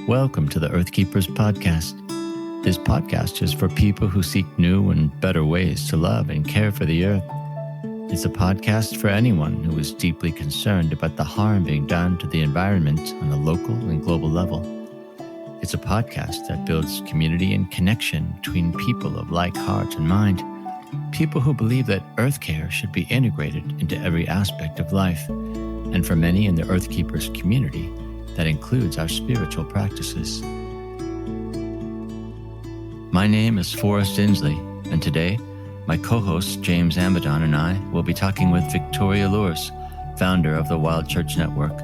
Welcome to the Earth Keepers podcast. This podcast is for people who seek new and better ways to love and care for the earth. It's a podcast for anyone who is deeply concerned about the harm being done to the environment on a local and global level. It's a podcast that builds community and connection between people of like heart and mind, people who believe that earth care should be integrated into every aspect of life, and for many in the Earth Keepers community, that includes our spiritual practices. My name is Forrest Inslee, and today, my co-host James Amadon and I will be talking with Victoria Loorz, founder of the Wild Church Network.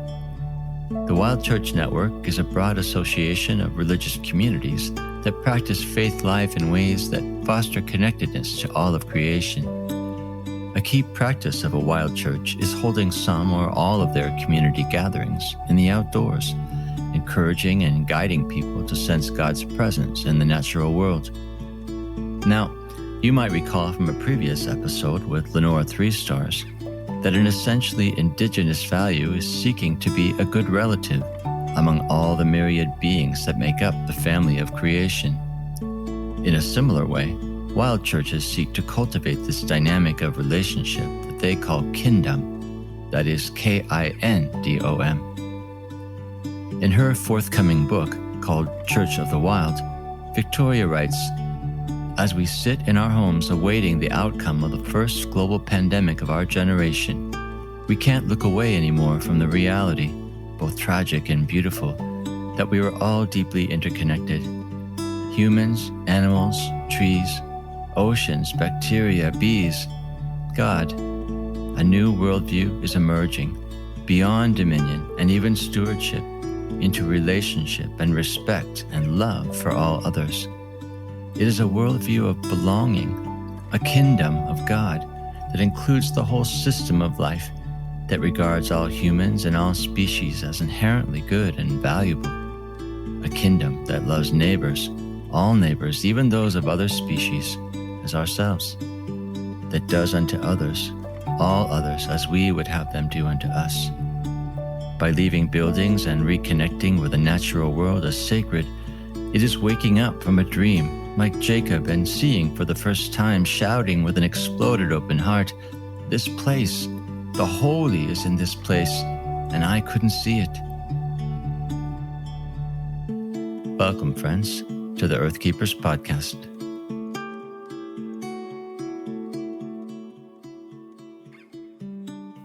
The Wild Church Network is a broad association of religious communities that practice faith life in ways that foster connectedness to all of creation. A key practice of a wild church is holding some or all of their community gatherings in the outdoors, encouraging and guiding people to sense God's presence in the natural world. Now, you might recall from a previous episode with Lenore Three Stars that an essentially indigenous value is seeking to be a good relative among all the myriad beings that make up the family of creation. In a similar way, wild churches seek to cultivate this dynamic of relationship that they call kindom, that is Kindom. In her forthcoming book called Church of the Wild, Victoria writes, "As we sit in our homes awaiting the outcome of the first global pandemic of our generation, we can't look away anymore from the reality, both tragic and beautiful, that we are all deeply interconnected. Humans, animals, trees, oceans, bacteria, bees, God. A new worldview is emerging, beyond dominion and even stewardship, into relationship and respect and love for all others. It is a worldview of belonging, a kingdom of God that includes the whole system of life, that regards all humans and all species as inherently good and valuable. A kingdom that loves neighbors, all neighbors, even those of other species, as ourselves, that does unto others, all others, as we would have them do unto us. By leaving buildings and reconnecting with the natural world as sacred, it is waking up from a dream, like Jacob, and seeing for the first time, shouting with an exploded open heart, 'This place, the holy is in this place, and I couldn't see it.'" Welcome, friends, to the Earth Keepers podcast.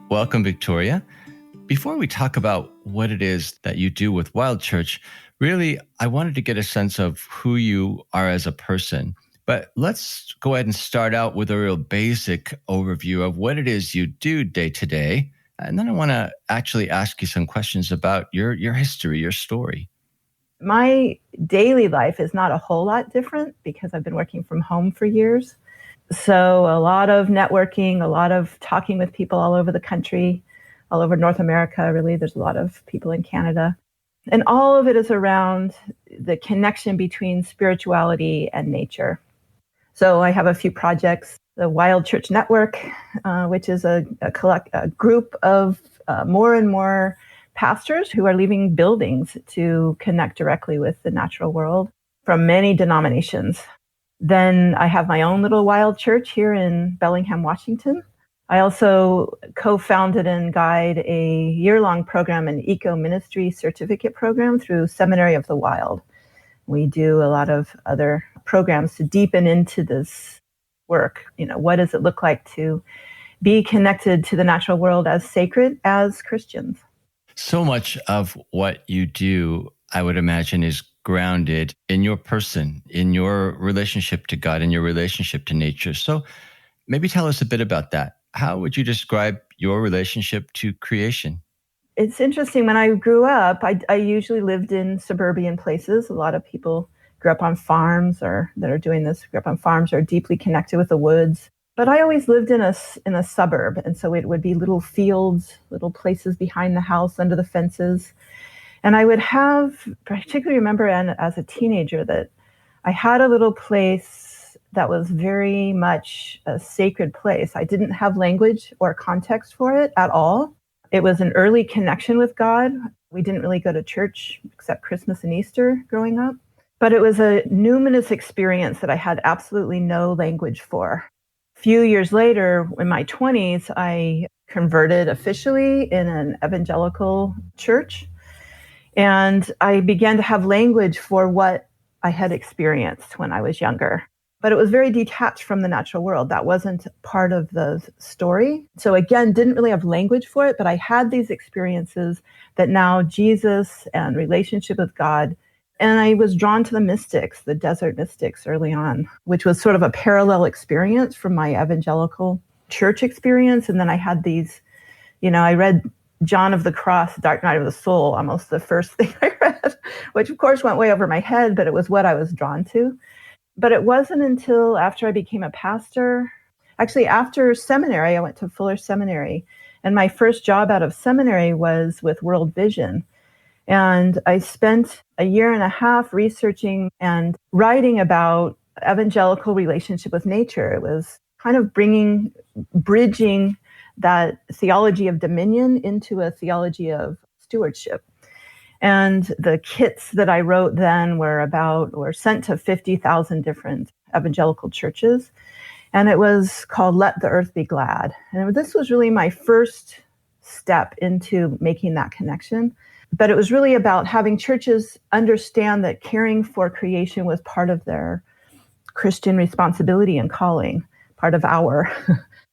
Welcome, Victoria. Before we talk about what it is that you do with Wild Church, really, I wanted to get a sense of who you are as a person. But let's go ahead and start out with a real basic overview of what it is you do day to day. And then I want to actually ask you some questions about your history, your story. My daily life is not a whole lot different because I've been working from home for years. So a lot of networking, a lot of talking with people all over the country, all over North America, really. There's a lot of people in Canada. And all of it is around the connection between spirituality and nature. So I have a few projects. The Wild Church Network, which is a group of more and more pastors who are leaving buildings to connect directly with the natural world from many denominations. Then I have my own little wild church here in Bellingham, Washington. I also co-founded and guide a year-long program, an eco-ministry certificate program through Seminary of the Wild. We do a lot of other programs to deepen into this work. What does it look like to be connected to the natural world as sacred as Christians? So much of what you do, I would imagine, is grounded in your person, in your relationship to God, in your relationship to nature. So maybe tell us a bit about that. How would you describe your relationship to creation? It's interesting. When I grew up, I usually lived in suburban places. A lot of people grew up on farms or that are doing this, grew up on farms, are deeply connected with the woods. But I always lived in a suburb. And so it would be little fields, little places behind the house, under the fences. And I would have, particularly remember as a teenager, that I had a little place that was very much a sacred place. I didn't have language or context for it at all. It was an early connection with God. We didn't really go to church except Christmas and Easter growing up. But it was a numinous experience that I had absolutely no language for. A few years later, in my 20s, I converted officially in an evangelical church. And I began to have language for what I had experienced when I was younger. But it was very detached from the natural world. That wasn't part of the story. So again, didn't really have language for it, but I had these experiences that now Jesus and relationship with God. And I was drawn to the mystics, the desert mystics early on, which was sort of a parallel experience from my evangelical church experience. And then I had these, I read John of the Cross, Dark Night of the Soul, almost the first thing I read, which of course went way over my head, but it was what I was drawn to. But it wasn't until after I became a pastor, actually after seminary, I went to Fuller Seminary. And my first job out of seminary was with World Vision. And I spent a year and a half researching and writing about evangelical relationship with nature. It was kind of bridging that theology of dominion into a theology of stewardship. And the kits that I wrote then were sent to 50,000 different evangelical churches. And it was called Let the Earth Be Glad. And this was really my first step into making that connection. But it was really about having churches understand that caring for creation was part of their Christian responsibility and calling, part of our.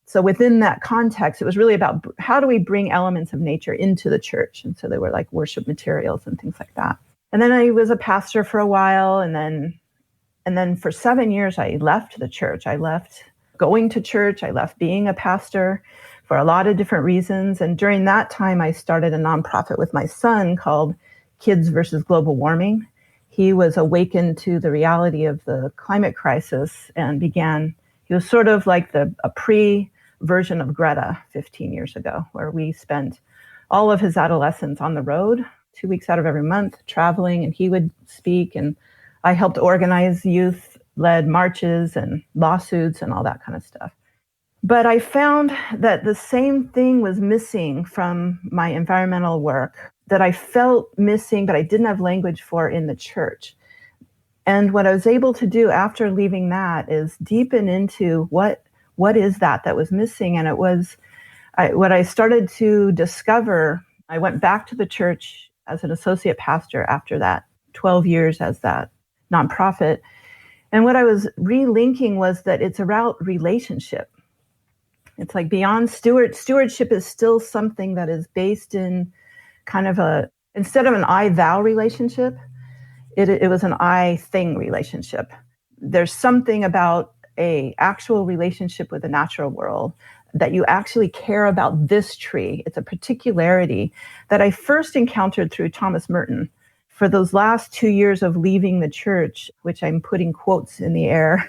So within that context, it was really about how do we bring elements of nature into the church? And so they were like worship materials and things like that. And then I was a pastor for a while. And then for 7 years, I left the church. I left going to church. I left being a pastor for a lot of different reasons. And during that time, I started a nonprofit with my son called Kids versus Global Warming. He was awakened to the reality of the climate crisis and he was sort of like a pre-version of Greta 15 years ago, where we spent all of his adolescence on the road, 2 weeks out of every month, traveling, and he would speak. And I helped organize youth-led marches and lawsuits and all that kind of stuff. But I found that the same thing was missing from my environmental work that I felt missing, but I didn't have language for in the church. And what I was able to do after leaving that is deepen into what is that was missing. And it was what I started to discover. I went back to the church as an associate pastor after that 12 years as that nonprofit. And what I was relinking was that it's about relationship. It's like beyond stewardship is still something that is based in kind of instead of an I-thou relationship, it was an I-thing relationship. There's something about a actual relationship with the natural world that you actually care about this tree. It's a particularity that I first encountered through Thomas Merton. For those last 2 years of leaving the church, which I'm putting quotes in the air,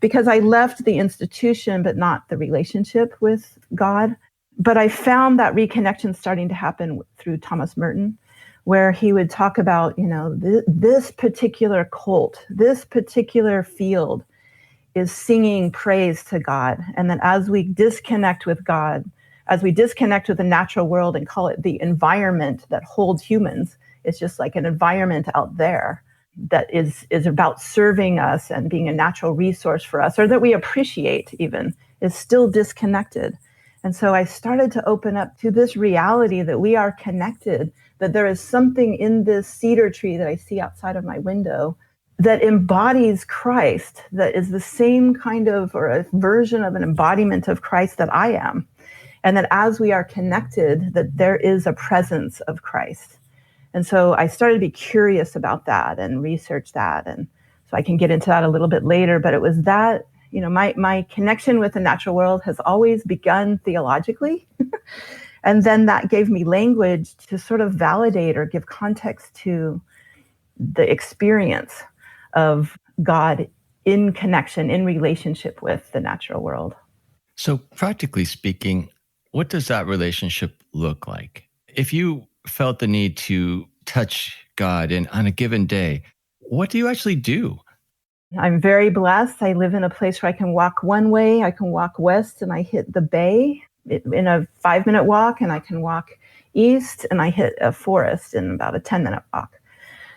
because I left the institution, but not the relationship with God. But I found that reconnection starting to happen through Thomas Merton, where he would talk about, this particular cult, this particular field is singing praise to God. And then as we disconnect with God, as we disconnect with the natural world and call it the environment that holds humans, it's just like an environment out there that is about serving us and being a natural resource for us, or that we appreciate even, is still disconnected. And so I started to open up to this reality that we are connected, that there is something in this cedar tree that I see outside of my window that embodies Christ, that is the same kind of, or a version of an embodiment of Christ that I am. And that as we are connected, that there is a presence of Christ. And so I started to be curious about that and research that. And so I can get into that a little bit later, but it was that, my connection with the natural world has always begun theologically. And then that gave me language to sort of validate or give context to the experience of God in connection, in relationship with the natural world. So practically speaking, what does that relationship look like? If you felt the need to touch God on a given day, what do you actually do? I'm very blessed. I live in a place where I can walk one way, I can walk west, and I hit the bay in a 5-minute walk, and I can walk east, and I hit a forest in about a 10-minute walk.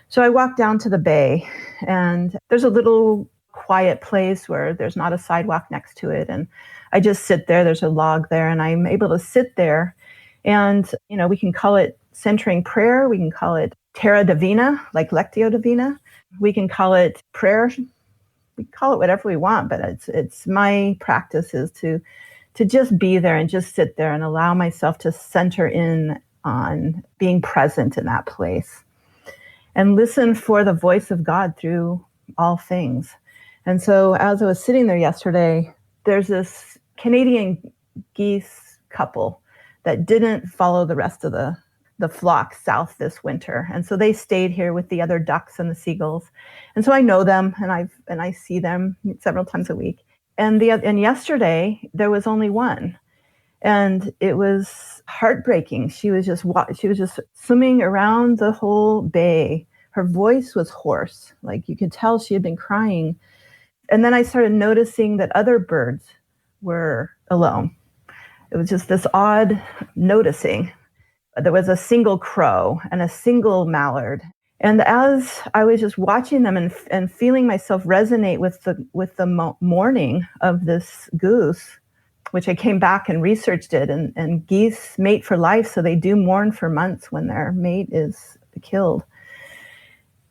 So I walk down to the bay, and there's a little quiet place where there's not a sidewalk next to it. And I just sit there. There's a log there, and I'm able to sit there. And, we can call it centering prayer. We can call it terra divina, like lectio divina. We can call it prayer. We call it whatever we want, but it's my practice is to just be there and just sit there and allow myself to center in on being present in that place and listen for the voice of God through all things. And so as I was sitting there yesterday, there's this Canadian geese couple that didn't follow the rest of the flock south this winter. And so they stayed here with the other ducks and the seagulls. And so I know them, and I see them several times a week. And yesterday there was only one. And it was heartbreaking. She was just swimming around the whole bay. Her voice was hoarse. Like you could tell she had been crying. And then I started noticing that other birds were alone. It was just this odd noticing. There was a single crow and a single mallard. And as I was just watching them and feeling myself resonate with the mourning of this goose, which I came back and researched it, and geese mate for life, so they do mourn for months when their mate is killed.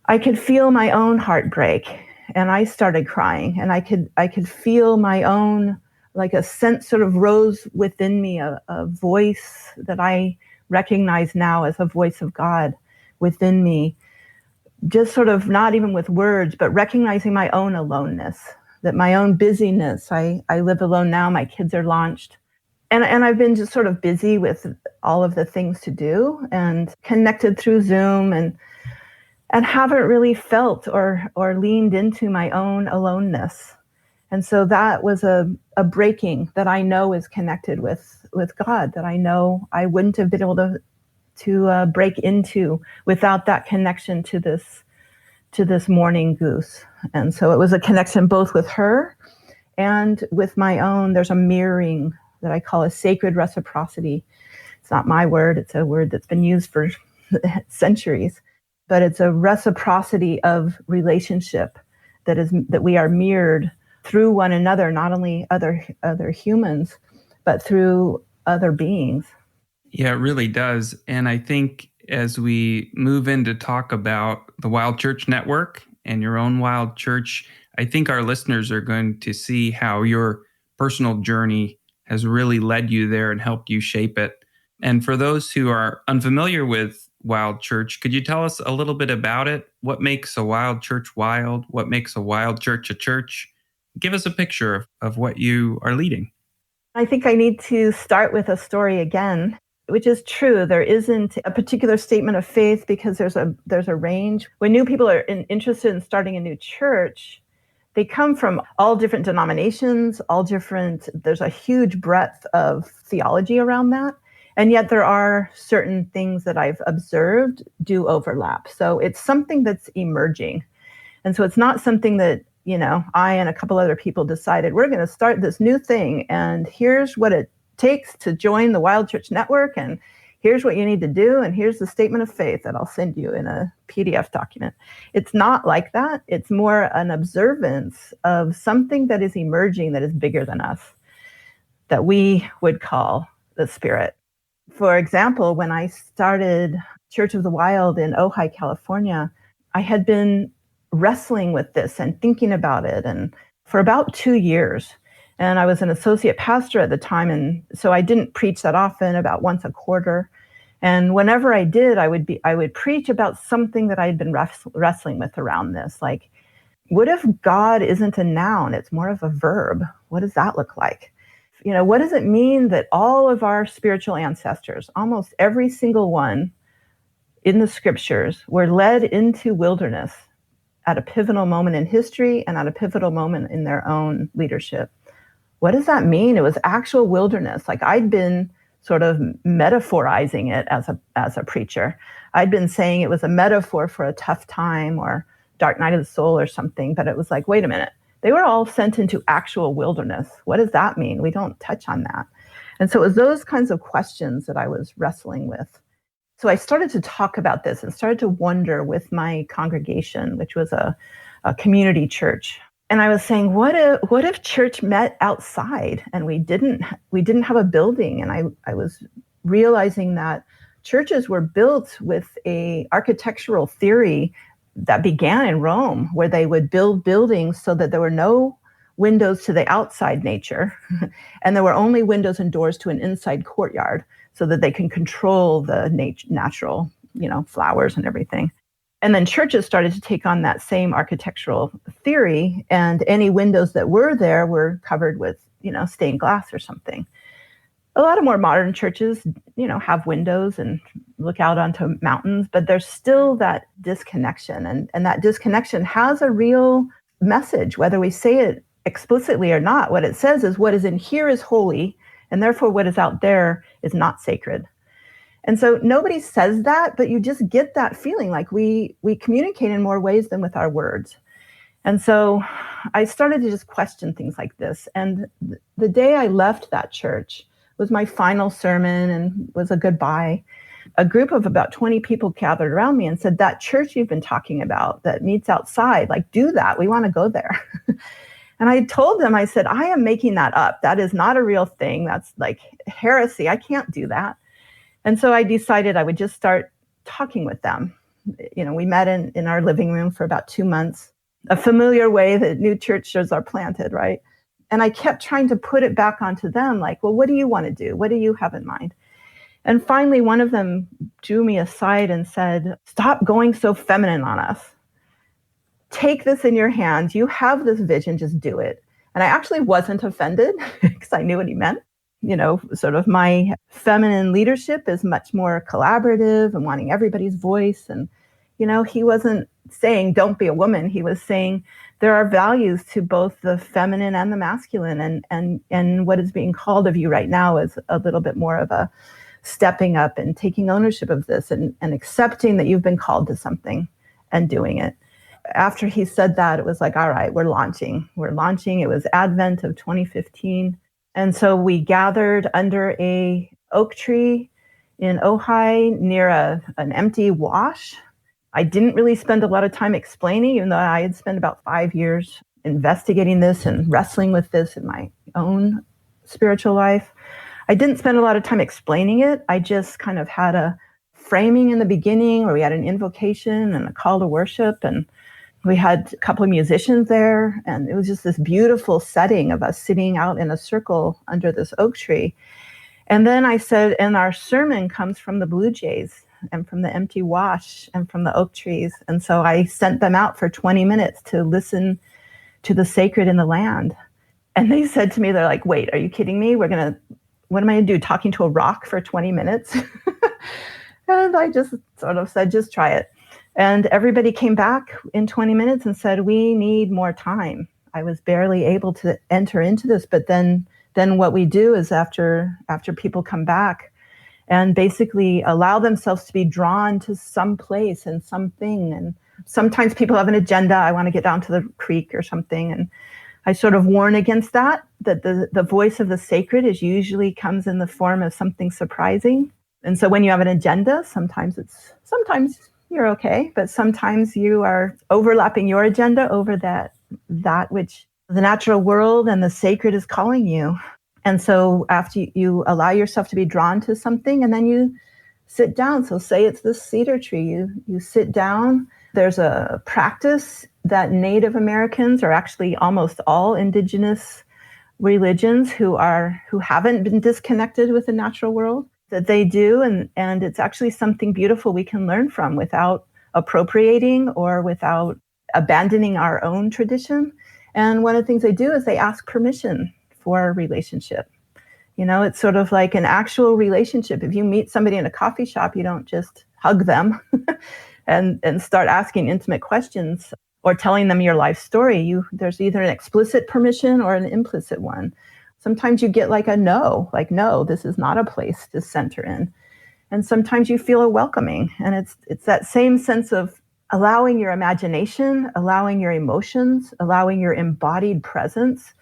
I could feel my own heartbreak, and I started crying, and I could feel my own, like a sense sort of rose within me, a voice that I recognize now as a voice of God within me, just sort of not even with words, but recognizing my own aloneness, that my own busyness. I live alone now. My kids are launched. And I've been just sort of busy with all of the things to do and connected through Zoom and haven't really felt or leaned into my own aloneness. And so that was a breaking that I know is connected with God, that I know I wouldn't have been able to break into without that connection to this mourning goose. And so it was a connection both with her and with my own. There's a mirroring that I call a sacred reciprocity. It's not my word. It's a word that's been used for centuries, but it's a reciprocity of relationship that we are mirrored through one another, not only other humans, but through other beings. Yeah, it really does. And I think as we move in to talk about the Wild Church Network and your own Wild Church, I think our listeners are going to see how your personal journey has really led you there and helped you shape it. And for those who are unfamiliar with Wild Church, could you tell us a little bit about it? What makes a wild church wild? What makes a wild church a church? Give us a picture of what you are leading. I think I need to start with a story again, which is true. There isn't a particular statement of faith because there's a range. When new people are interested in starting a new church, they come from all different denominations, there's a huge breadth of theology around that. And yet there are certain things that I've observed do overlap. So it's something that's emerging. And so it's not something that, I and a couple other people decided we're going to start this new thing. And here's what it takes to join the Wild Church Network. And here's what you need to do. And here's the statement of faith that I'll send you in a PDF document. It's not like that. It's more an observance of something that is emerging that is bigger than us, that we would call the Spirit. For example, when I started Church of the Wild in Ojai, California, I had been wrestling with this and thinking about it and for about 2 years. And I was an associate pastor at the time. And so I didn't preach that often, about once a quarter. And whenever I did, I would preach about something that I had been wrestling with around this. Like, what if God isn't a noun? It's more of a verb. What does that look like? What does it mean that all of our spiritual ancestors, almost every single one in the scriptures, were led into wilderness at a pivotal moment in history and at a pivotal moment in their own leadership? What does that mean? It was actual wilderness. Like, I'd been sort of metaphorizing it as a preacher. I'd been saying it was a metaphor for a tough time or dark night of the soul or something, but it was like, wait a minute. They were all sent into actual wilderness. What does that mean? We don't touch on that. And so it was those kinds of questions that I was wrestling with. So I started to talk about this and started to wonder with my congregation, which was a community church. And I was saying, what if church met outside and we didn't have a building? And I was realizing that churches were built with a architectural theory that began in Rome, where they would build buildings so that there were no windows to the outside nature, and there were only windows and doors to an inside courtyard, so that they can control the natural, flowers and everything. And then churches started to take on that same architectural theory, and any windows that were there were covered with, stained glass or something. A lot of more modern churches, have windows and look out onto mountains, but there's still that disconnection. And that disconnection has a real message, whether we say it explicitly or not. What it says is what is in here is holy, and therefore what is out there is not sacred. And so nobody says that, but you just get that feeling like we communicate in more ways than with our words. And so I started to just question things like this. And the day I left that church was my final sermon and was a goodbye. A group of about 20 people gathered around me and said, that church you've been talking about that meets outside, like, do that. We want to go there. And I told them, I said, I am making that up. That is not a real thing. That's like heresy. I can't do that. And so I decided I would just start talking with them. We met in our living room for about 2 months, a familiar way that new churches are planted, right? And I kept trying to put it back onto them, like, well, what do you want to do? What do you have in mind? And finally, one of them drew me aside and said, stop going so feminine on us. Take this in your hands. You have this vision, just do it. And I actually wasn't offended because I knew what he meant. Sort of my feminine leadership is much more collaborative and wanting everybody's voice. And, he wasn't saying, don't be a woman. He was saying, there are values to both the feminine and the masculine. And what is being called of you right now is a little bit more of a stepping up and taking ownership of this and accepting that you've been called to something and doing it. After he said that, it was like, all right, we're launching. It was Advent of 2015. And so we gathered under a oak tree in Ojai near an empty wash. I didn't really spend a lot of time explaining, even though I had spent about 5 years investigating this and wrestling with this in my own spiritual life. I didn't spend a lot of time explaining it. I just kind of had a framing in the beginning where we had an invocation and a call to worship, and we had a couple of musicians there, and it was just this beautiful setting of us sitting out in a circle under this oak tree. And then I said, and our sermon comes from the blue jays and from the empty wash and from the oak trees. And so I sent them out for 20 minutes to listen to the sacred in the land. And they said to me, they're like, wait, are you kidding me? What am I going to do? Talking to a rock for 20 minutes? And I just sort of said, just try it. And everybody came back in 20 minutes and said, we need more time. I was barely able to enter into this. But then what we do is after people come back and basically allow themselves to be drawn to some place and something. And sometimes people have an agenda. I want to get down to the creek or something. And I sort of warn against that the voice of the sacred usually comes in the form of something surprising. And so when you have an agenda, sometimes you're okay, but sometimes you are overlapping your agenda over that which the natural world and the sacred is calling you. And so after you allow yourself to be drawn to something, and then you sit down. So say it's this cedar tree, you sit down. There's a practice that Native Americans, or actually almost all indigenous religions who haven't been disconnected with the natural world, that they do, and it's actually something beautiful we can learn from without appropriating or without abandoning our own tradition. And one of the things they do is they ask permission for a relationship. It's sort of like an actual relationship. If you meet somebody in a coffee shop, you don't just hug them and start asking intimate questions or telling them your life story. There's either an explicit permission or an implicit one. Sometimes you get like a no, this is not a place to center in. And sometimes you feel a welcoming. And it's that same sense of allowing your imagination, allowing your emotions, allowing your embodied presence,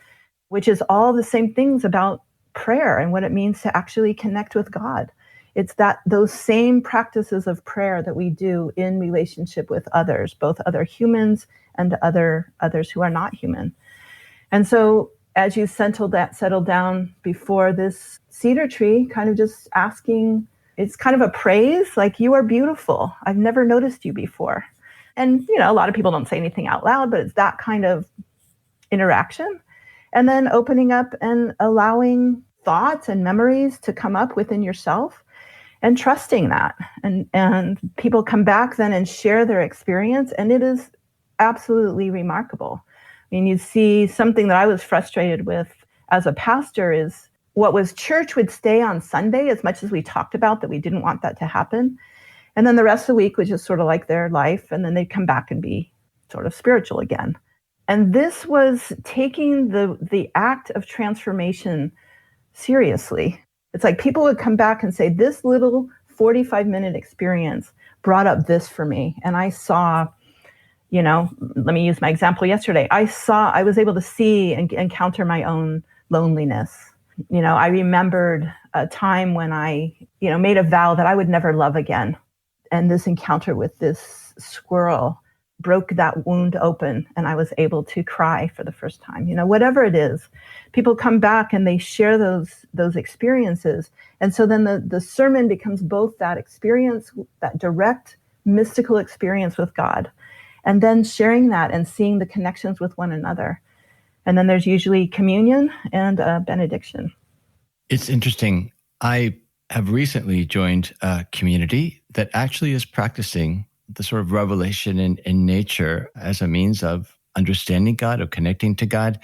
which is all the same things about prayer and what it means to actually connect with God. It's that those same practices of prayer that we do in relationship with others, both other humans and others who are not human. And so as you settled down before this cedar tree, kind of just asking, it's kind of a praise, like, you are beautiful. I've never noticed you before. And, a lot of people don't say anything out loud, but it's that kind of interaction. And then opening up and allowing thoughts and memories to come up within yourself and trusting that. And people come back then and share their experience, and it is absolutely remarkable. I mean, you see something that I was frustrated with as a pastor is what was church would stay on Sunday, as much as we talked about that we didn't want that to happen. And then the rest of the week was just sort of like their life, and then they'd come back and be sort of spiritual again. And this was taking the act of transformation seriously. It's like people would come back and say, this little 45-minute experience brought up this for me. And I saw, let me use my example yesterday. I was able to see and encounter my own loneliness. I remembered a time when I, made a vow that I would never love again. And this encounter with this squirrel broke that wound open, and I was able to cry for the first time. Whatever it is, people come back and they share those experiences. And so then the sermon becomes both that experience, that direct mystical experience with God, and then sharing that and seeing the connections with one another. And then there's usually communion and a benediction. It's interesting. I have recently joined a community that actually is practicing the sort of revelation in nature as a means of understanding God, of connecting to God.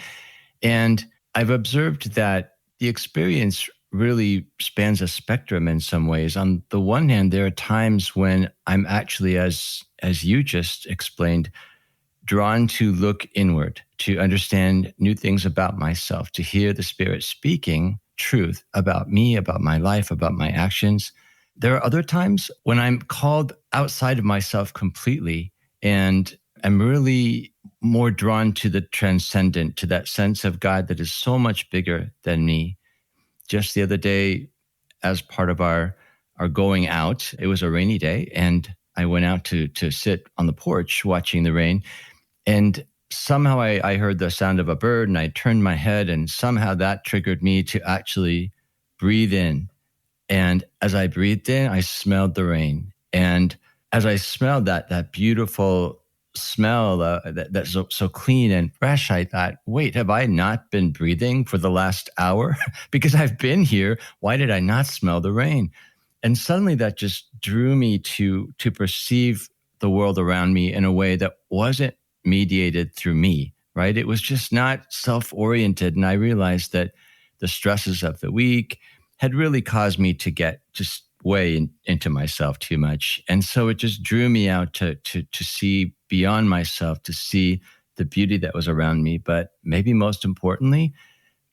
And I've observed that the experience really spans a spectrum in some ways. On the one hand, there are times when I'm actually, as you just explained, drawn to look inward, to understand new things about myself, to hear the Spirit speaking truth about me, about my life, about my actions. There are other times when I'm called outside of myself completely, and I'm really more drawn to the transcendent, to that sense of God that is so much bigger than me. Just the other day, as part of our going out, it was a rainy day, and I went out to sit on the porch watching the rain. And somehow I heard the sound of a bird, and I turned my head, and somehow that triggered me to actually breathe in. And as I breathed in, I smelled the rain. And as I smelled that beautiful smell that's so clean and fresh, I thought, wait, have I not been breathing for the last hour? Because I've been here. Why did I not smell the rain? And suddenly that just drew me to perceive the world around me in a way that wasn't mediated through me, right? It was just not self-oriented. And I realized that the stresses of the week had really caused me to get just way into myself too much. And so it just drew me out to see beyond myself, to see the beauty that was around me. But maybe most importantly,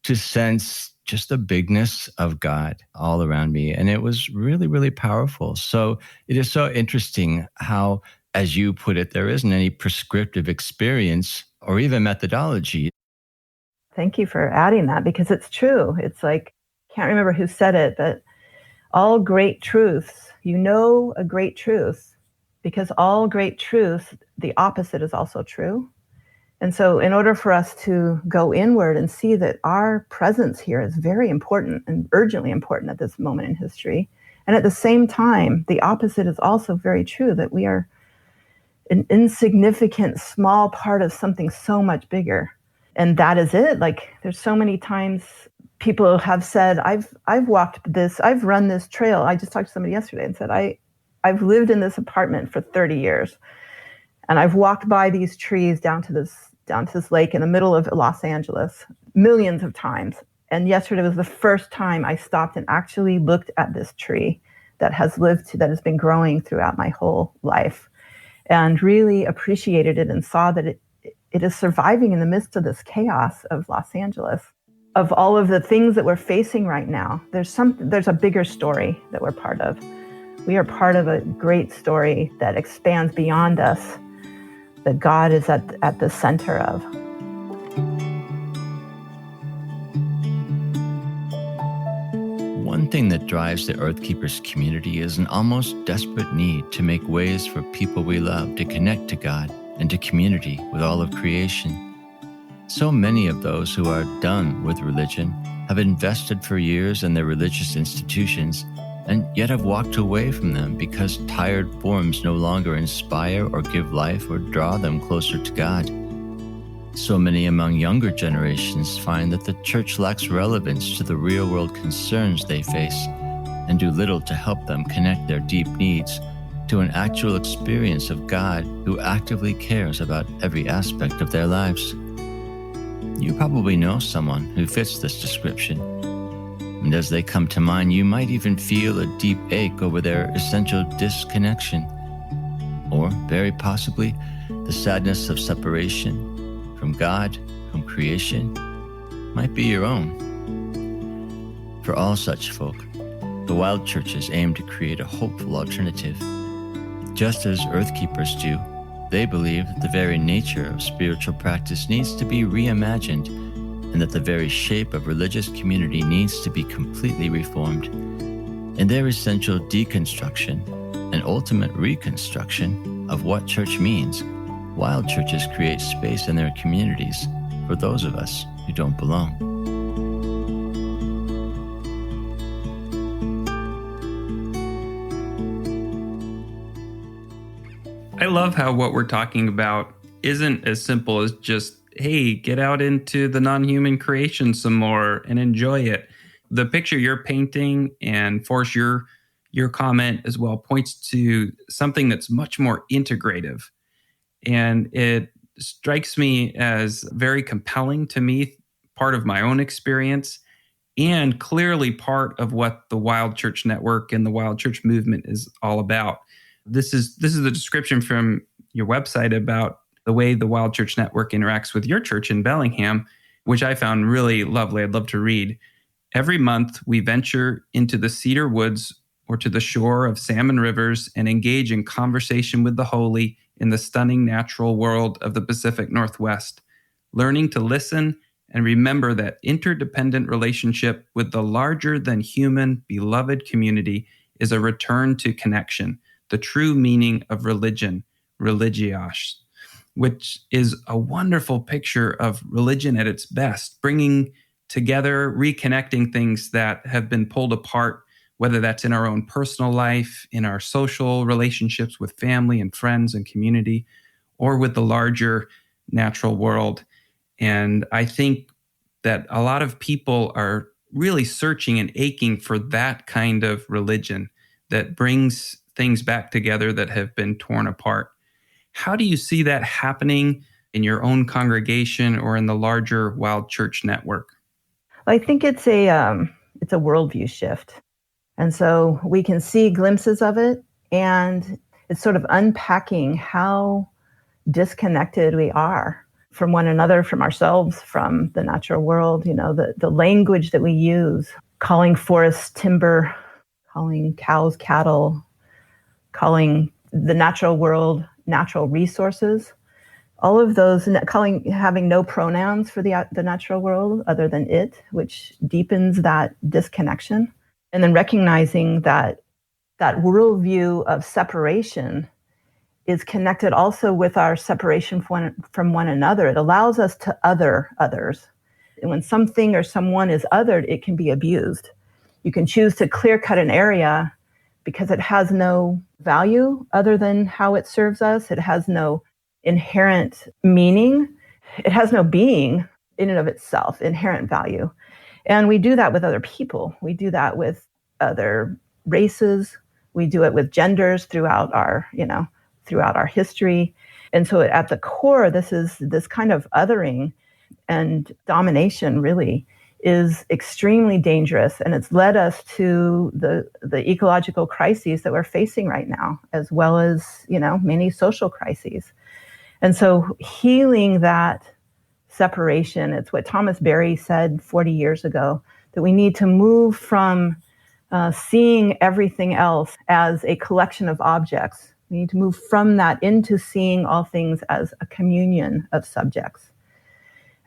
to sense just the bigness of God all around me. And it was really, really powerful. So it is so interesting how, as you put it, there isn't any prescriptive experience or even methodology. Thank you for adding that, because it's true. It's like, can't remember who said it, but all great truths, a great truth, because all great truths, the opposite is also true. And so in order for us to go inward and see that our presence here is very important and urgently important at this moment in history, and at the same time, the opposite is also very true, that we are an insignificant, small part of something so much bigger. And that is it. Like, there's so many times people have said, I've run this trail. I just talked to somebody yesterday and said, I've lived in this apartment for 30 years. And I've walked by these trees down to this lake in the middle of Los Angeles millions of times. And yesterday was the first time I stopped and actually looked at this tree that has been growing throughout my whole life, and really appreciated it and saw that it is surviving in the midst of this chaos of Los Angeles. Of all of the things that we're facing right now, there's a bigger story that we're part of. We are part of a great story that expands beyond us. that God is at the center of. One thing that drives the Earthkeepers community is an almost desperate need to make ways for people we love to connect to God and to community with all of creation. So many of those who are done with religion have invested for years in their religious institutions and yet have walked away from them because tired forms no longer inspire or give life or draw them closer to God. So many among younger generations find that the church lacks relevance to the real-world concerns they face and do little to help them connect their deep needs to an actual experience of God who actively cares about every aspect of their lives. You probably know someone who fits this description, and as they come to mind, you might even feel a deep ache over their essential disconnection, or very possibly the sadness of separation from God, from creation, might be your own. For all such folk, the wild churches aim to create a hopeful alternative. Just as Earthkeepers do, they believe that the very nature of spiritual practice needs to be reimagined, and that the very shape of religious community needs to be completely reformed. In their essential deconstruction and ultimate reconstruction of what church means, wild churches create space in their communities for those of us who don't belong. I love how what we're talking about isn't as simple as just, hey, get out into the non-human creation some more and enjoy it. The picture you're painting, and Forrest, your comment as well, points to something that's much more integrative. And it strikes me as very compelling to me, part of my own experience, and clearly part of what the Wild Church Network and the Wild Church movement is all about. This is the description from your website about the way the Wild Church Network interacts with your church in Bellingham, which I found really lovely. I'd love to read. Every month, we venture into the cedar woods or to the shore of salmon rivers and engage in conversation with the holy in the stunning natural world of the Pacific Northwest, learning to listen and remember that interdependent relationship with the larger than human beloved community is a return to connection, the true meaning of religion, religios, which is a wonderful picture of religion at its best, bringing together, reconnecting things that have been pulled apart, whether that's in our own personal life, in our social relationships with family and friends and community, or with the larger natural world. And I think that a lot of people are really searching and aching for that kind of religion that brings things back together that have been torn apart. How do you see that happening in your own congregation or in the larger Wild Church Network? I think it's a worldview shift. And so we can see glimpses of it, and it's sort of unpacking how disconnected we are from one another, from ourselves, from the natural world. You know, the language that we use, calling forests timber, calling cows cattle, calling the natural world natural resources, all of those, having no pronouns for the natural world other than it, which deepens that disconnection. And then recognizing that worldview of separation is connected also with our separation from one another. It allows us to other others. And when something or someone is othered, it can be abused. You can choose to clear cut an area because it has no value other than how it serves us. It has no inherent meaning. It has no being in and of itself, inherent value. And we do that with other people. We do that with other races. We do it with genders throughout our history. And so at the core, this kind of othering and domination really is extremely dangerous. And it's led us to the ecological crises that we're facing right now, as well as, many social crises. And so healing that separation, it's what Thomas Berry said 40 years ago, that we need to move from seeing everything else as a collection of objects. We need to move from that into seeing all things as a communion of subjects.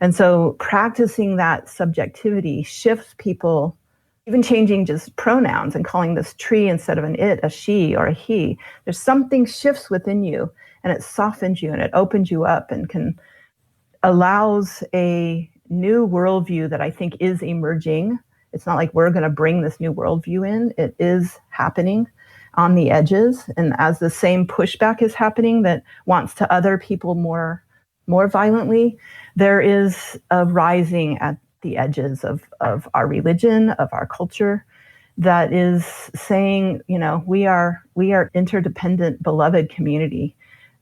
And so practicing that subjectivity shifts people, even changing just pronouns and calling this tree instead of an it, a she or a he. There's something shifts within you, and it softens you and it opens you up and allows a new worldview that I think is emerging. It's not like we're going to bring this new worldview in. It is happening on the edges. And as the same pushback is happening that wants to other people more violently, there is a rising at the edges of our religion, of our culture, that is saying, we are interdependent, beloved community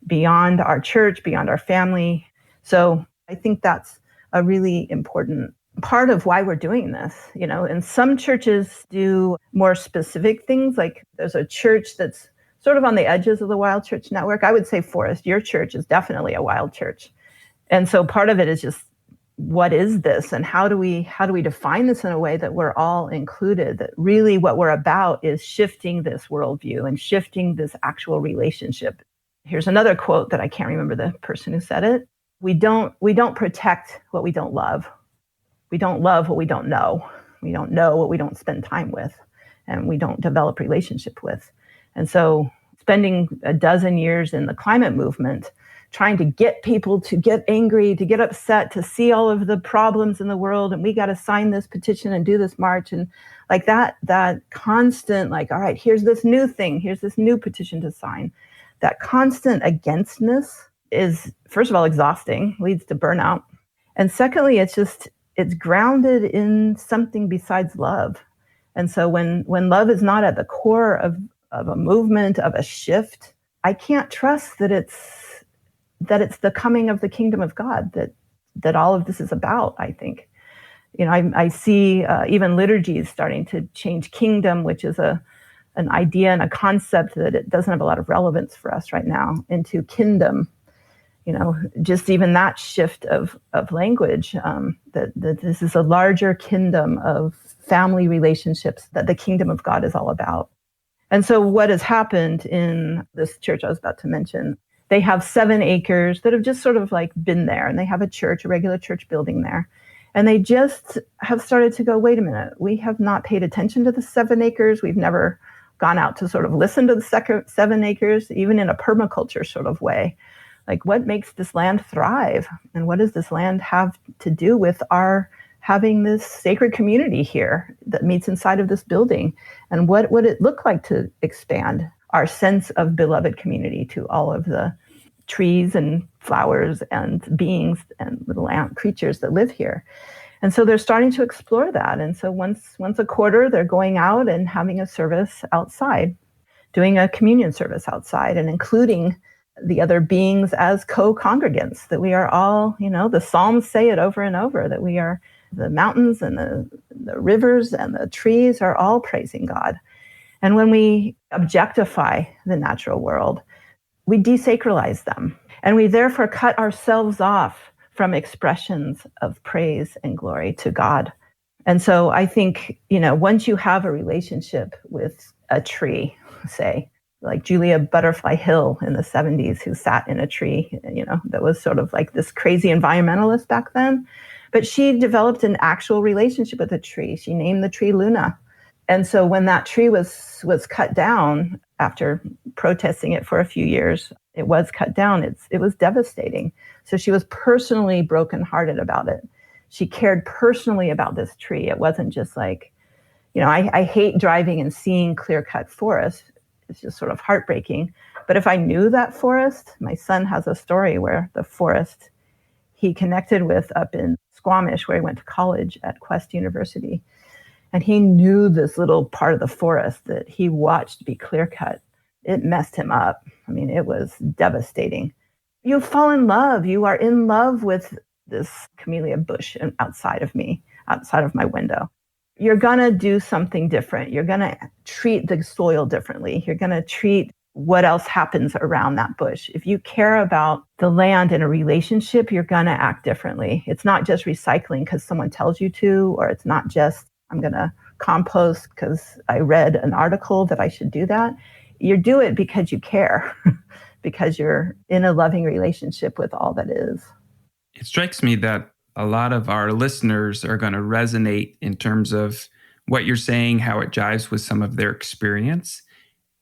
beyond our church, beyond our family. So I think that's a really important part of why we're doing this, and some churches do more specific things. Like there's a church that's sort of on the edges of the Wild Church Network. I would say, Forrest, your church is definitely a wild church. And so part of it is just, what is this? And how do we define this in a way that we're all included? That really what we're about is shifting this worldview and shifting this actual relationship. Here's another quote that I can't remember the person who said it. We don't protect what we don't love. We don't love what we don't know. We don't know what we don't spend time with, and we don't develop relationship with. And so spending a dozen years in the climate movement, trying to get people to get angry, to get upset, to see all of the problems in the world, and we got to sign this petition and do this march, and like that constant, like, all right, here's this new thing, here's this new petition to sign. That constant againstness is, first of all, exhausting, leads to burnout. And secondly, it's grounded in something besides love. And so when love is not at the core of a movement, of a shift, I can't trust that it's the coming of the kingdom of God that all of this is about, I think. I see even liturgies starting to change kingdom, which is an idea and a concept that it doesn't have a lot of relevance for us right now, into kingdom. Just even that shift of language, that this is a larger kingdom of family relationships that the kingdom of God is all about. And so what has happened in this church I was about to mention, they have 7 acres that have just sort of like been there, and they have a regular church building there. And they just have started to go, wait a minute, we have not paid attention to the 7 acres. We've never gone out to sort of listen to the 7 acres, even in a permaculture sort of way. Like, what makes this land thrive? And what does this land have to do with our having this sacred community here that meets inside of this building? And what would it look like to expand our sense of beloved community to all of the trees and flowers and beings and little ant creatures that live here? And so they're starting to explore that. And so once a quarter, they're going out and having a service outside, doing a communion service outside, and including the other beings as co-congregants, that we are all, the Psalms say it over and over, that we are, the mountains and the rivers and the trees are all praising God. And when we objectify the natural world, we desacralize them. And we therefore cut ourselves off from expressions of praise and glory to God. And so I think, once you have a relationship with a tree, say, like Julia Butterfly Hill in the 70s, who sat in a tree, that was sort of like this crazy environmentalist back then. But she developed an actual relationship with the tree. She named the tree Luna. And so when that tree was cut down, after protesting it for a few years, it was cut down. It was devastating. So she was personally brokenhearted about it. She cared personally about this tree. It wasn't just like, I hate driving and seeing clear-cut forest. It's just sort of heartbreaking. But if I knew that forest, my son has a story where the forest he connected with up in Squamish, where he went to college at Quest University. And he knew this little part of the forest that he watched be clear-cut. It messed him up. I mean, it was devastating. You fall in love. You are in love with this camellia bush outside of me, outside of my window. You're going to do something different. You're going to treat the soil differently. You're going to treat what else happens around that bush. If you care about the land in a relationship, you're going to act differently. It's not just recycling because someone tells you to, or it's not just, I'm going to compost because I read an article that I should do that. You do it because you care, because you're in a loving relationship with all that is. It strikes me that a lot of our listeners are going to resonate in terms of what you're saying, how it jives with some of their experience.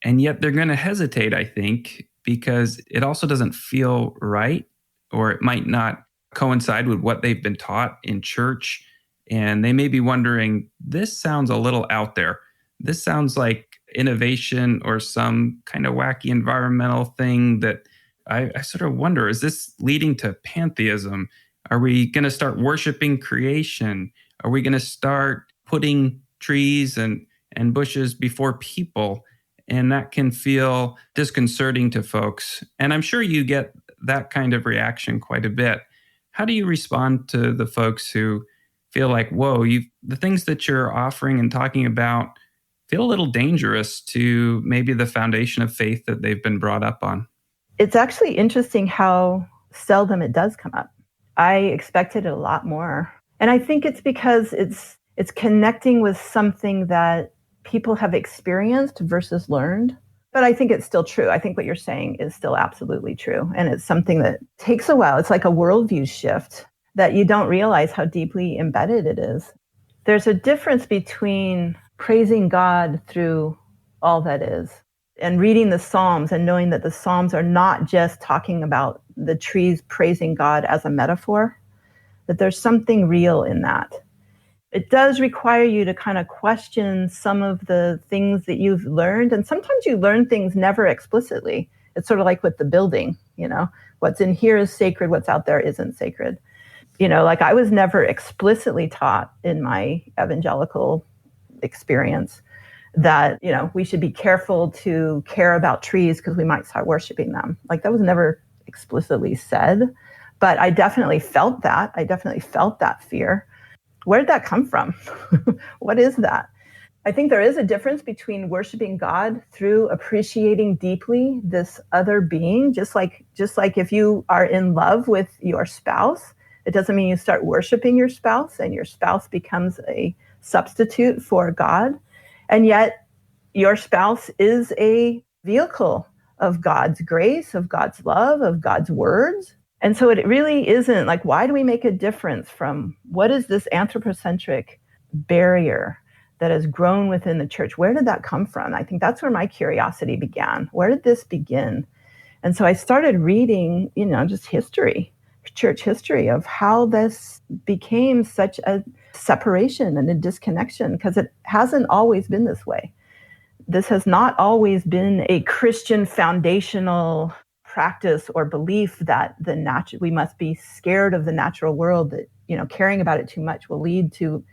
And yet they're going to hesitate, I think, because it also doesn't feel right, or it might not coincide with what they've been taught in church. And they may be wondering, this sounds a little out there. This sounds like innovation or some kind of wacky environmental thing that I sort of wonder, is this leading to pantheism? Are we going to start worshiping creation? Are we going to start putting trees and bushes before people? And that can feel disconcerting to folks. And I'm sure you get that kind of reaction quite a bit. How do you respond to the folks who feel like, whoa, the things that you're offering and talking about feel a little dangerous to maybe the foundation of faith that they've been brought up on? It's actually interesting how seldom it does come up. I expected it a lot more. And I think it's because it's connecting with something that people have experienced versus learned. But I think it's still true. I think what you're saying is still absolutely true. And it's something that takes a while. It's like a worldview shift that you don't realize how deeply embedded it is. There's a difference between praising God through all that is and reading the Psalms and knowing that the Psalms are not just talking about the trees praising God as a metaphor, that there's something real in that. It does require you to kind of question some of the things that you've learned. And sometimes you learn things never explicitly. It's sort of like with the building, what's in here is sacred, what's out there isn't sacred. Like I was never explicitly taught in my evangelical experience that, we should be careful to care about trees because we might start worshiping them. Like that was never explicitly said, but I definitely felt that. I definitely felt that fear. Where did that come from? What is that? I think there is a difference between worshiping God through appreciating deeply this other being, just like if you are in love with your spouse, it doesn't mean you start worshiping your spouse and your spouse becomes a substitute for God. And yet your spouse is a vehicle of God's grace, of God's love, of God's words. And so it really isn't like, why do we make a difference from what is this anthropocentric barrier that has grown within the church? Where did that come from? I think that's where my curiosity began. Where did this begin? And so I started reading, just history, church history of how this became such a separation and a disconnection, because it hasn't always been this way. This has not always been a Christian foundational practice or belief that we must be scared of the natural world, that caring about it too much will lead to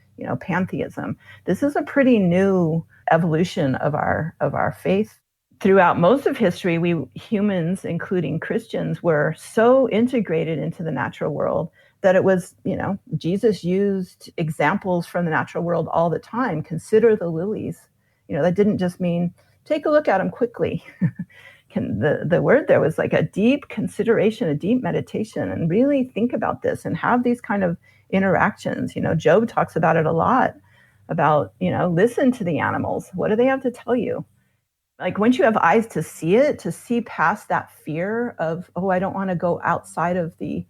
pantheism. This is a pretty new evolution of our faith. Throughout most of history, we humans, including Christians, were so integrated into the natural world that it was, Jesus used examples from the natural world all the time. Consider the lilies. That didn't just mean take a look at them quickly. The word there was like a deep consideration, a deep meditation, and really think about this and have these kind of interactions. Job talks about it a lot, about, listen to the animals. What do they have to tell you? Like once you have eyes to see past that fear of, I don't want to go outside of the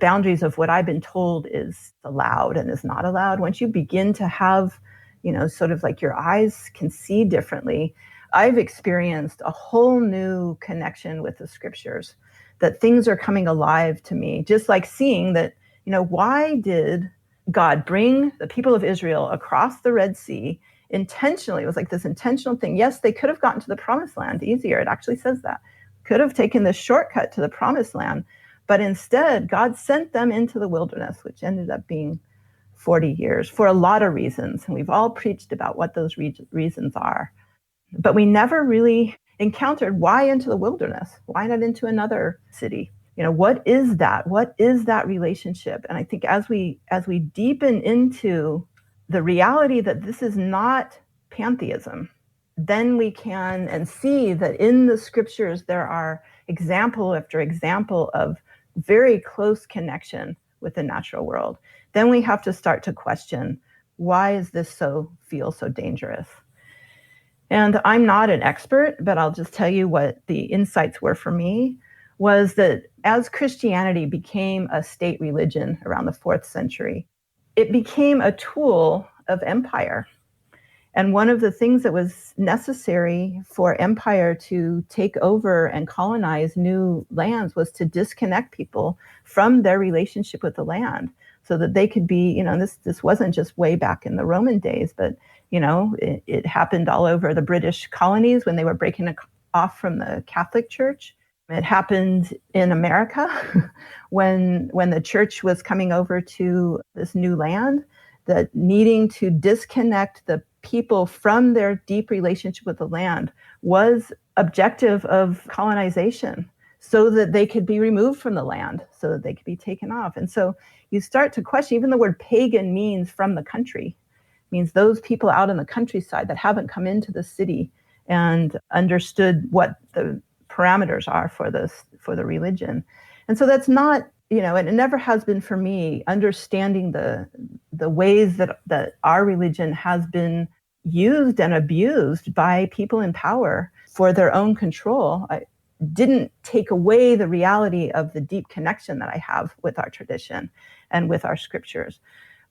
boundaries of what I've been told is allowed and is not allowed. Once you begin to have, sort of like your eyes can see differently, I've experienced a whole new connection with the scriptures, that things are coming alive to me, just like seeing that, why did God bring the people of Israel across the Red Sea intentionally? It was like this intentional thing. Yes, they could have gotten to the promised land easier. It actually says that. Could have taken this shortcut to the promised land, but instead God sent them into the wilderness, which ended up being 40 years for a lot of reasons. And we've all preached about what those reasons are. But we never really encountered why into the wilderness? Why not into another city? What is that? What is that relationship? And I think as we deepen into the reality that this is not pantheism, then we can and see that in the scriptures there are example after example of very close connection with the natural world. Then we have to start to question, why is this feel so dangerous? And I'm not an expert, but I'll just tell you what the insights were for me, was that as Christianity became a state religion around the 4th century, it became a tool of empire. And one of the things that was necessary for empire to take over and colonize new lands was to disconnect people from their relationship with the land so that they could be, this wasn't just way back in the Roman days, but, it happened all over the British colonies when they were breaking off from the Catholic Church. It happened in America when the church was coming over to this new land, that needing to disconnect the people from their deep relationship with the land was objective of colonization, so that they could be removed from the land, so that they could be taken off. And so you start to question, even the word pagan means from the country, means those people out in the countryside that haven't come into the city and understood what the parameters are for the religion. And so that's not, and it never has been for me, understanding the ways that our religion has been used and abused by people in power for their own control. I didn't take away the reality of the deep connection that I have with our tradition and with our scriptures.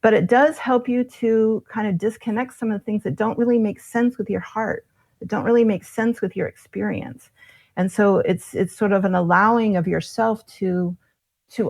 But it does help you to kind of disconnect some of the things that don't really make sense with your heart, that don't really make sense with your experience. And so it's sort of an allowing of yourself to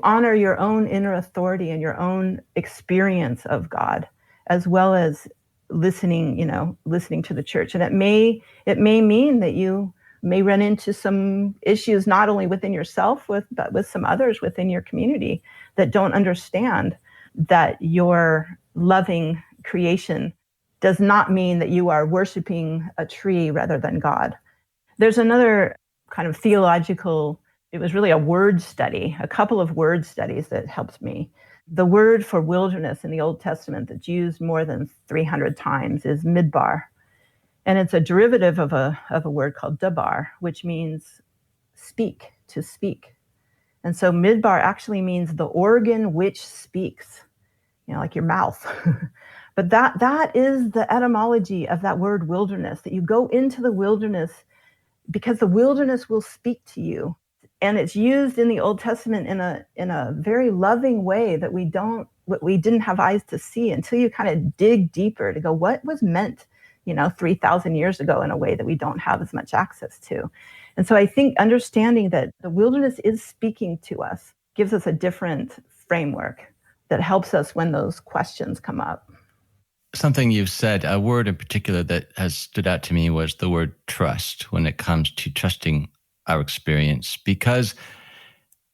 honor your own inner authority and your own experience of God, as well as listening to the church. And it may mean that you may run into some issues, not only within yourself, but with some others within your community that don't understand that your loving creation does not mean that you are worshiping a tree rather than God. There's another kind of theological, it was really a word study, a couple of word studies that helped me. The word for wilderness in the Old Testament that's used more than 300 times is midbar. And it's a derivative of a word called dabar, which means speak, to speak. And so midbar actually means the organ which speaks, like your mouth. But that is the etymology of that word wilderness, that you go into the wilderness because the wilderness will speak to you. And it's used in the Old Testament in a very loving way that we didn't have eyes to see until you kind of dig deeper to go, what was meant, 3,000 years ago in a way that we don't have as much access to. And so I think understanding that the wilderness is speaking to us gives us a different framework that helps us when those questions come up. Something you've said, a word in particular that has stood out to me, was the word trust when it comes to trusting our experience. Because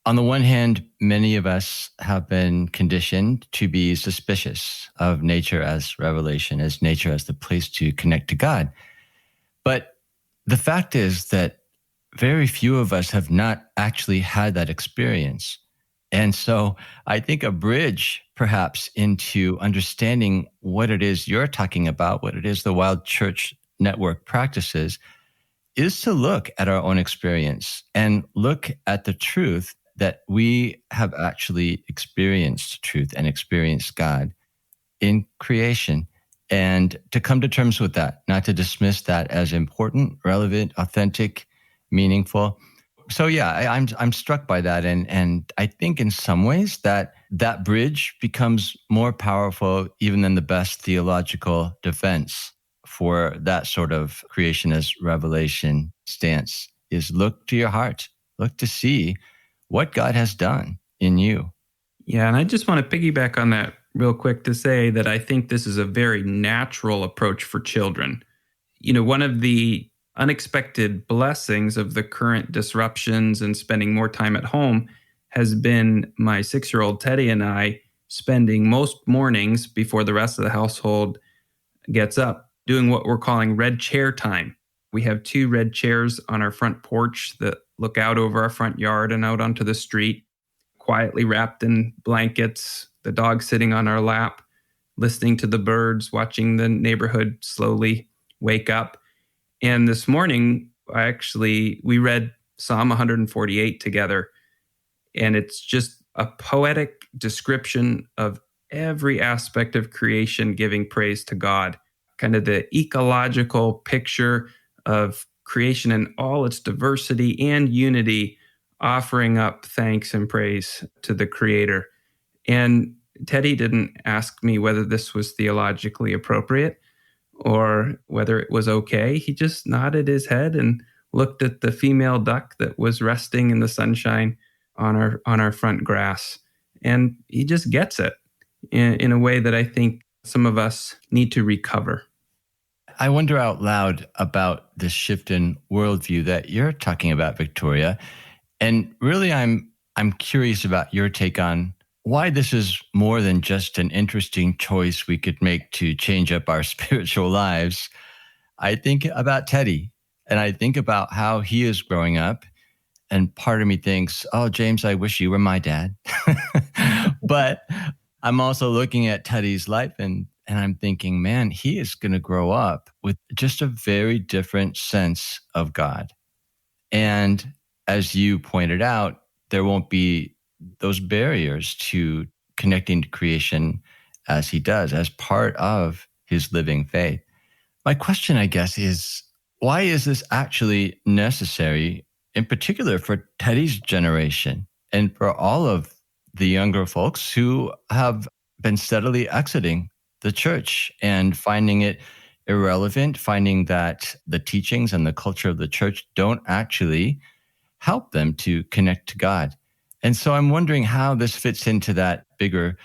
on the one hand, many of us have been conditioned to be suspicious of nature as revelation, as nature as the place to connect to God. But the fact is that very few of us have not actually had that experience. And so I think a bridge perhaps into understanding what it is you're talking about, what it is the Wild Church Network practices, is to look at our own experience and look at the truth that we have actually experienced truth and experienced God in creation, and to come to terms with that, not to dismiss that as important, relevant, authentic, meaningful. So yeah, I'm struck by that, and I think in some ways that bridge becomes more powerful even than the best theological defense for that sort of creation as revelation stance. Is look to your heart, look to see what God has done in you. Yeah, and I just want to piggyback on that real quick to say that I think this is a very natural approach for children. One of the unexpected blessings of the current disruptions and spending more time at home has been my 6-year-old Teddy and I spending most mornings before the rest of the household gets up doing what we're calling red chair time. We have 2 red chairs on our front porch that look out over our front yard and out onto the street, quietly wrapped in blankets, the dog sitting on our lap, listening to the birds, watching the neighborhood slowly wake up. And this morning, we read Psalm 148 together. And it's just a poetic description of every aspect of creation giving praise to God. kind of the ecological picture of creation in all its diversity and unity, offering up thanks and praise to the Creator. And Teddy didn't ask me whether this was theologically appropriate or whether it was okay. He just nodded his head and looked at the female duck that was resting in the sunshine on our front grass. And he just gets it in a way that I think some of us need to recover. I wonder out loud about this shift in worldview that you're talking about, Victoria. And really, I'm curious about your take on why this is more than just an interesting choice we could make to change up our spiritual lives. I think about Teddy, and I think about how he is growing up. And part of me thinks, oh, James, I wish you were my dad. But I'm also looking at Teddy's life and I'm thinking, man, he is going to grow up with just a very different sense of God. And as you pointed out, there won't be those barriers to connecting to creation as he does, as part of his living faith. My question, I guess, is why is this actually necessary, in particular for Teddy's generation and for all of the younger folks who have been steadily exiting the church and finding it irrelevant, finding that the teachings and the culture of the church don't actually help them to connect to God? And so I'm wondering how this fits into that bigger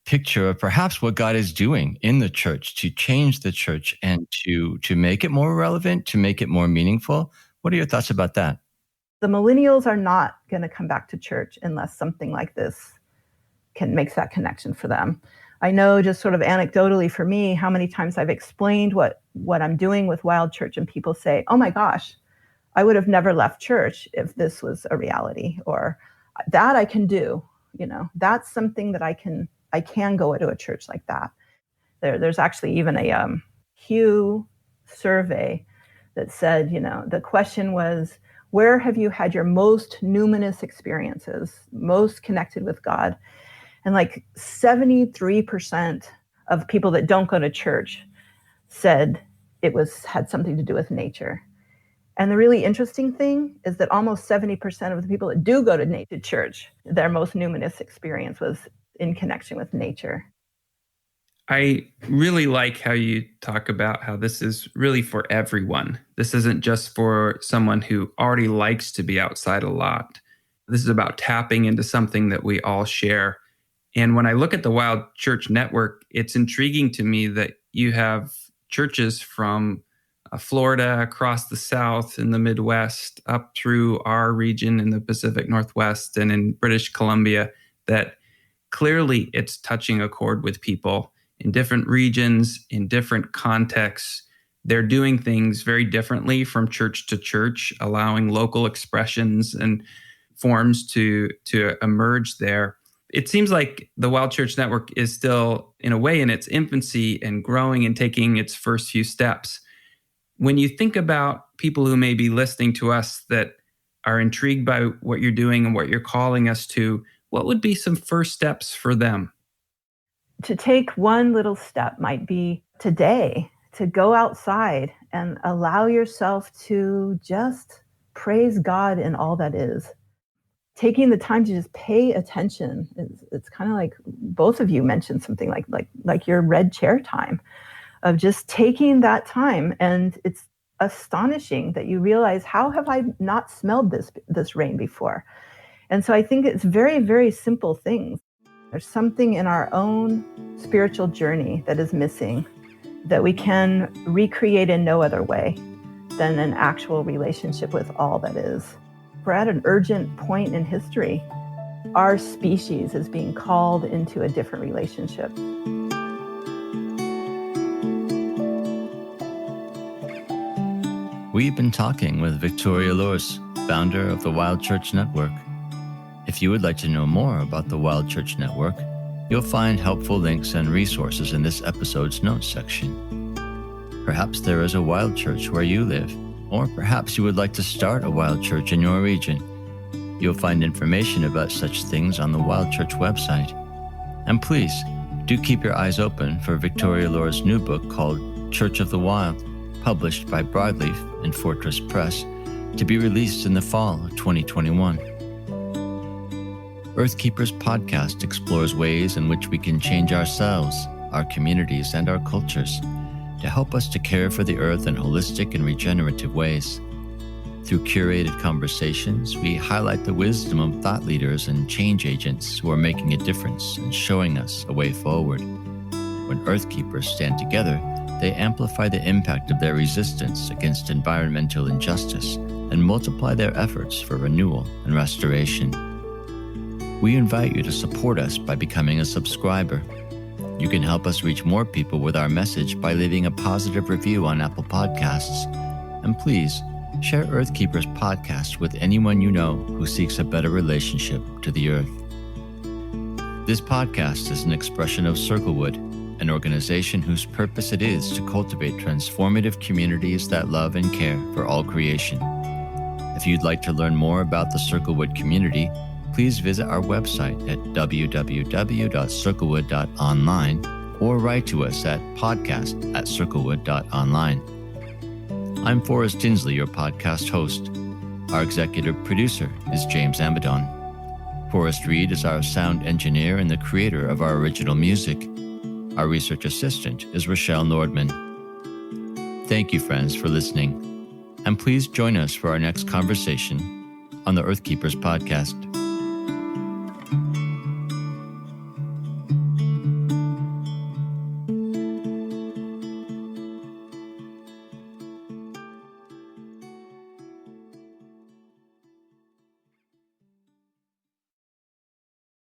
picture of perhaps what God is doing in the church to change the church and to make it more relevant, to make it more meaningful. What are your thoughts about that? The millennials are not going to come back to church unless something like this makes that connection for them. I know just sort of anecdotally for me, how many times I've explained what I'm doing with Wild Church and people say, oh my gosh, I would have never left church if this was a reality, or that I can do, that's something that I can go to a church like that. There's actually even a Pew survey that said, the question was, where have you had your most numinous experiences, most connected with God? And like 73% of people that don't go to church said it had something to do with nature. And the really interesting thing is that almost 70% of the people that do go to church, their most numinous experience was in connection with nature. I really like how you talk about how this is really for everyone. This isn't just for someone who already likes to be outside a lot. This is about tapping into something that we all share. And when I look at the Wild Church Network, it's intriguing to me that you have churches from Florida, across the South, in the Midwest, up through our region in the Pacific Northwest and in British Columbia, that clearly it's touching a chord with people in different regions, in different contexts. They're doing things very differently from church to church, allowing local expressions and forms to emerge there. It seems like the Wild Church Network is still, in a way, in its infancy and growing and taking its first few steps. When you think about people who may be listening to us that are intrigued by what you're doing and what you're calling us to, what would be some first steps for them? To take one little step might be today to go outside and allow yourself to just praise God in all that is. Taking the time to just pay attention. It's kind of like both of you mentioned something like your red chair time, of just taking that time. And it's astonishing that you realize, how have I not smelled this rain before? And so I think it's very, very simple things. There's something in our own spiritual journey that is missing, that we can recreate in no other way than an actual relationship with all that is. We're at an urgent point in history. Our species is being called into a different relationship. We've been talking with Victoria Loorz, founder of the Wild Church Network. If you would like to know more about the Wild Church Network, you'll find helpful links and resources in this episode's notes section. Perhaps there is a wild church where you live, or perhaps you would like to start a wild church in your region. You'll find information about such things on the Wild Church website. And please, do keep your eyes open for Victoria Loorz's new book called Church of the Wild, published by Broadleaf and Fortress Press, to be released in the fall of 2021. Earthkeepers podcast explores ways in which we can change ourselves, our communities, and our cultures to help us to care for the earth in holistic and regenerative ways. Through curated conversations, we highlight the wisdom of thought leaders and change agents who are making a difference and showing us a way forward. When Earthkeepers stand together, they amplify the impact of their resistance against environmental injustice and multiply their efforts for renewal and restoration. We invite you to support us by becoming a subscriber. You can help us reach more people with our message by leaving a positive review on Apple Podcasts. And please, share Earthkeepers podcast with anyone you know who seeks a better relationship to the earth. This podcast is an expression of Circlewood, an organization whose purpose it is to cultivate transformative communities that love and care for all creation. If you'd like to learn more about the Circlewood community, please visit our website at www.circlewood.online or write to us at podcast@circlewood.online. I'm Forrest Inslee, your podcast host. Our executive producer is James Amadon. Forrest Reed is our sound engineer and the creator of our original music. Our research assistant is Rochelle Nordman. Thank you, friends, for listening. And please join us for our next conversation on the Earthkeepers podcast.